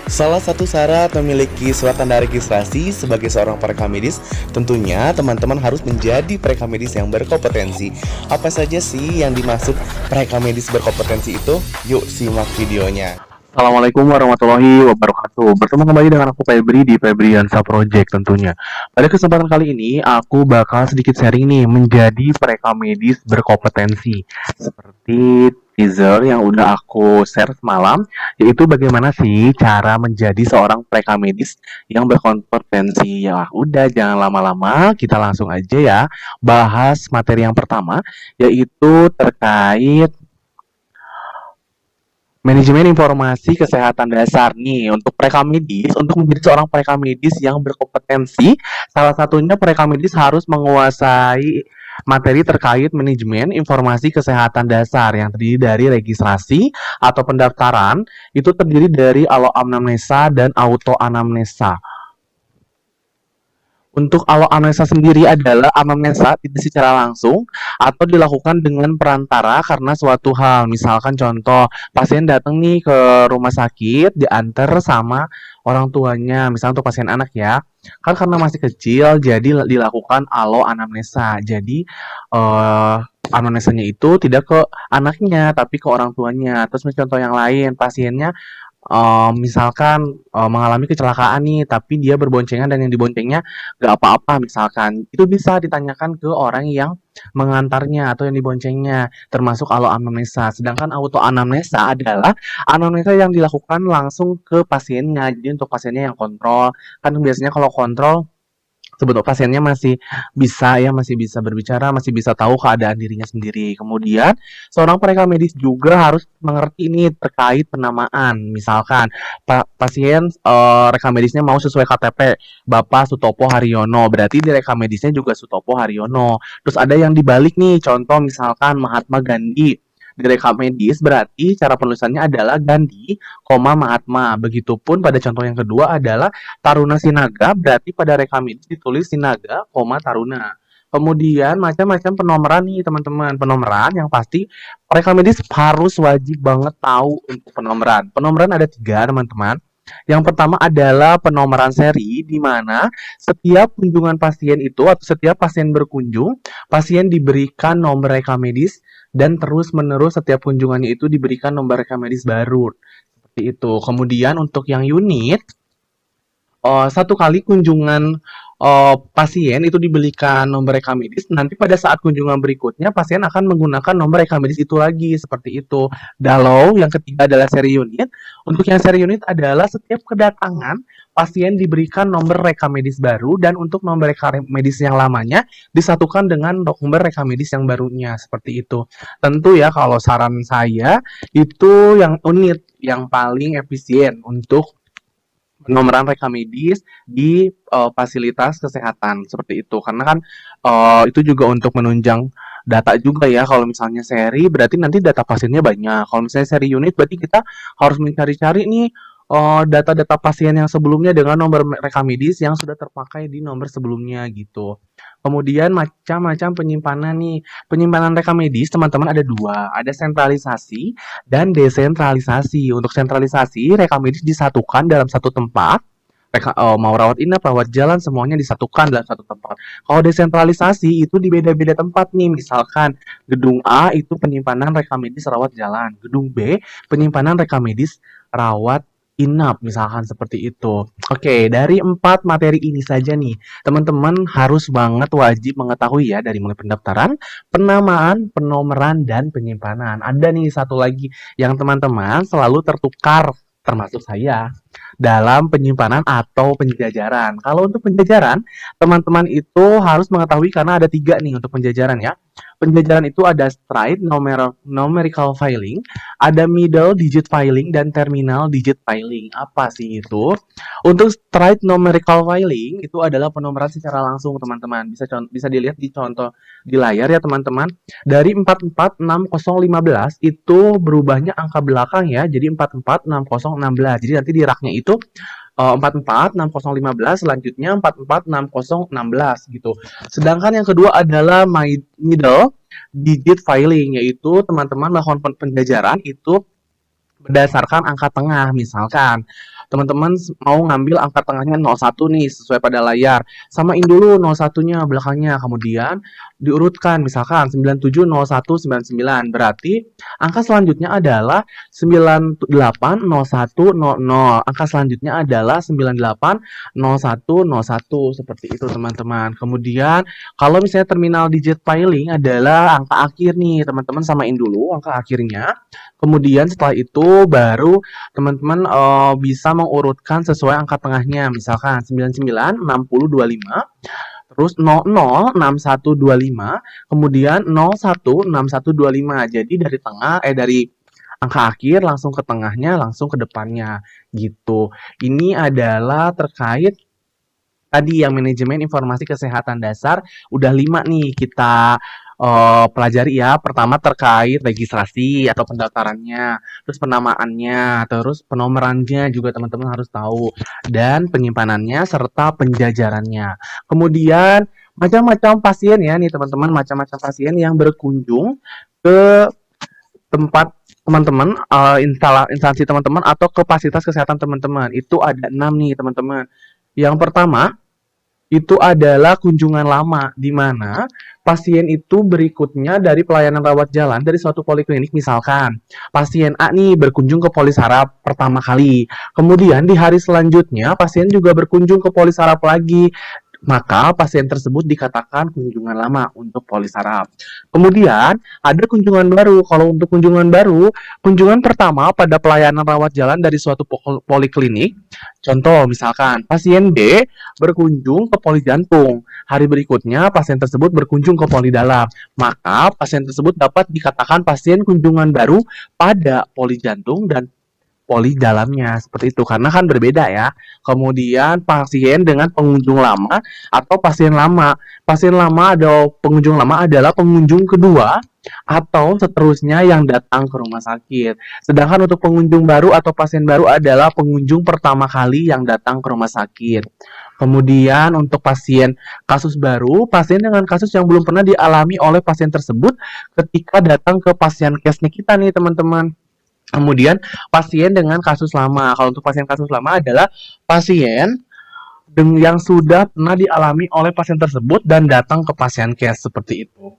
Salah satu syarat memiliki surat tanda registrasi sebagai seorang perekam medis, tentunya teman-teman harus menjadi perekam medis yang berkompetensi. Apa saja sih yang dimaksud perekam medis berkompetensi itu? Yuk simak videonya. Assalamualaikum warahmatullahi wabarakatuh. Bertemu kembali dengan aku Febri di Febriansa Project tentunya. Pada kesempatan kali ini aku bakal sedikit sharing nih menjadi perekam medis berkompetensi. Seperti teaser yang udah aku share semalam, yaitu bagaimana sih cara menjadi seorang perekam medis yang berkompetensi. Ya udah jangan lama-lama, kita langsung aja ya bahas materi yang pertama, yaitu terkait manajemen informasi kesehatan dasar nih untuk perekam medis, untuk menjadi seorang perekam medis yang berkompetensi, salah satunya perekam medis harus menguasai materi terkait manajemen informasi kesehatan dasar yang terdiri dari registrasi atau pendaftaran, itu terdiri dari alo anamnesa dan auto anamnesa. Untuk anamnesa sendiri adalah anamnesa tidak secara langsung atau dilakukan dengan perantara karena suatu hal. Misalkan contoh, pasien datang nih ke rumah sakit, diantar sama orang tuanya, misalnya untuk pasien anak ya. Kan karena masih kecil, jadi dilakukan anamnesa. Jadi, anamnesanya itu tidak ke anaknya, tapi ke orang tuanya. Terus contoh yang lain, pasiennya misalkan mengalami kecelakaan nih, tapi dia berboncengan dan yang diboncengnya nggak apa-apa misalkan, itu bisa ditanyakan ke orang yang mengantarnya atau yang diboncengnya, termasuk alo anamnesa. Sedangkan auto anamnesa adalah anamnesa yang dilakukan langsung ke pasiennya, jadi untuk pasiennya yang kontrol. Kan biasanya kalau kontrol sebetulnya pasiennya masih bisa berbicara, masih bisa tahu keadaan dirinya sendiri. Kemudian, seorang perekam medis juga harus mengerti ini terkait penamaan. Misalkan, pasien rekam medisnya mau sesuai KTP Bapak Sutopo Haryono, berarti di rekam medisnya juga Sutopo Haryono. Terus ada yang dibalik nih, contoh misalkan Mahatma Gandhi di rekam medis berarti cara penulisannya adalah Gandhi, Mahatma. Begitupun pada contoh yang kedua adalah Taruna Sinaga, berarti pada rekam medis ditulis Sinaga, Taruna. Kemudian macam-macam penomoran nih teman-teman. Penomoran yang pasti rekam medis harus wajib banget tahu untuk penomoran. Penomoran ada 3 teman-teman. Yang pertama adalah penomoran seri, di mana setiap kunjungan pasien itu atau setiap pasien berkunjung, pasien diberikan nomor rekam medis dan terus-menerus setiap kunjungannya itu diberikan nomor rekam medis baru. Seperti itu. Kemudian untuk yang unit, satu kali kunjungan pasien itu diberikan nomor rekam medis, nanti pada saat kunjungan berikutnya pasien akan menggunakan nomor rekam medis itu lagi, seperti itu. Lalu yang ketiga adalah seri unit. Untuk yang seri unit adalah setiap kedatangan pasien diberikan nomor rekam medis baru dan untuk nomor rekam medis yang lamanya disatukan dengan nomor rekam medis yang barunya, seperti itu. Tentu ya kalau saran saya itu yang unit yang paling efisien untuk penomoran rekam medis di fasilitas kesehatan seperti itu, karena kan itu juga untuk menunjang data juga ya. Kalau misalnya seri berarti nanti data pasiennya banyak, kalau misalnya seri unit berarti kita harus mencari-cari nih data-data pasien yang sebelumnya dengan nomor rekam medis yang sudah terpakai di nomor sebelumnya gitu. Kemudian macam-macam penyimpanan nih. Penyimpanan rekam medis teman-teman ada 2, ada sentralisasi dan desentralisasi. Untuk sentralisasi, rekam medis disatukan dalam satu tempat. Mau rawat inap, rawat jalan, semuanya disatukan dalam satu tempat. Kalau desentralisasi itu di beda-beda tempat nih. Misalkan gedung A itu penyimpanan rekam medis rawat jalan, gedung B penyimpanan rekam medis rawat inap, misalkan seperti itu. Oke, dari 4 materi ini saja nih, teman-teman harus banget wajib mengetahui ya, dari mulai pendaftaran, penamaan, penomoran, dan penyimpanan. Ada nih satu lagi yang teman-teman selalu tertukar, termasuk saya, dalam penyimpanan atau penjajaran. Kalau untuk penjajaran, teman-teman itu harus mengetahui karena ada 3 nih untuk penjajaran ya. Penjajaran itu ada straight numerical filing, ada middle digit filing, dan terminal digit filing. Apa sih itu? Untuk straight numerical filing itu adalah penomoran secara langsung teman-teman. Bisa dilihat di contoh di layar ya teman-teman. Dari 446015 itu berubahnya angka belakang ya, jadi 446016. Jadi nanti di raknya itu 446015, selanjutnya 446016 gitu. Sedangkan yang kedua adalah middle digit filing, yaitu teman-teman melakukan penjajaran itu berdasarkan angka tengah. Misalkan teman-teman mau ngambil angka tengahnya 01 nih sesuai pada layar. Samain dulu 01-nya belakangnya, kemudian diurutkan misalkan 970199. Berarti angka selanjutnya adalah 980100. Angka selanjutnya adalah 980101 seperti itu teman-teman. Kemudian kalau misalnya terminal digit filing adalah angka akhir nih, teman-teman samain dulu angka akhirnya. Kemudian setelah itu baru teman-teman bisa mengurutkan sesuai angka tengahnya. Misalkan 996025, terus 006125, kemudian 016125. Jadi dari dari angka akhir langsung ke tengahnya, langsung ke depannya gitu. Ini adalah terkait tadi yang manajemen informasi kesehatan dasar. Udah 5 nih kita pelajari ya. Pertama terkait registrasi atau pendaftarannya, terus penamaannya, terus penomorannya juga teman-teman harus tahu, dan penyimpanannya serta penjajarannya. Kemudian macam-macam pasien ya nih teman-teman, macam-macam pasien yang berkunjung ke tempat teman-teman, instansi teman-teman atau ke fasilitas kesehatan teman-teman. Itu ada 6 nih teman-teman. Yang pertama itu adalah kunjungan lama, di mana pasien itu berikutnya dari pelayanan rawat jalan dari suatu poliklinik. Misalkan pasien A nih berkunjung ke polisaraf pertama kali, kemudian di hari selanjutnya pasien juga berkunjung ke polisaraf lagi, maka pasien tersebut dikatakan kunjungan lama untuk polisaraf. Kemudian ada kunjungan baru. Kalau untuk kunjungan baru, kunjungan pertama pada pelayanan rawat jalan dari suatu poliklinik. Contoh misalkan pasien B berkunjung ke poli jantung. Hari berikutnya pasien tersebut berkunjung ke poli dalam. Maka pasien tersebut dapat dikatakan pasien kunjungan baru pada poli jantung dan poli dalamnya, seperti itu, karena kan berbeda ya. Kemudian pasien dengan pengunjung lama atau pasien lama. Pasien lama atau pengunjung lama adalah pengunjung kedua atau seterusnya yang datang ke rumah sakit. Sedangkan untuk pengunjung baru atau pasien baru adalah pengunjung pertama kali yang datang ke rumah sakit. Kemudian untuk pasien kasus baru, pasien dengan kasus yang belum pernah dialami oleh pasien tersebut ketika datang ke pasien case-nya kita nih teman-teman. Kemudian pasien dengan kasus lama. Kalau untuk pasien kasus lama adalah pasien yang sudah pernah dialami oleh pasien tersebut dan datang ke pasien case, seperti itu.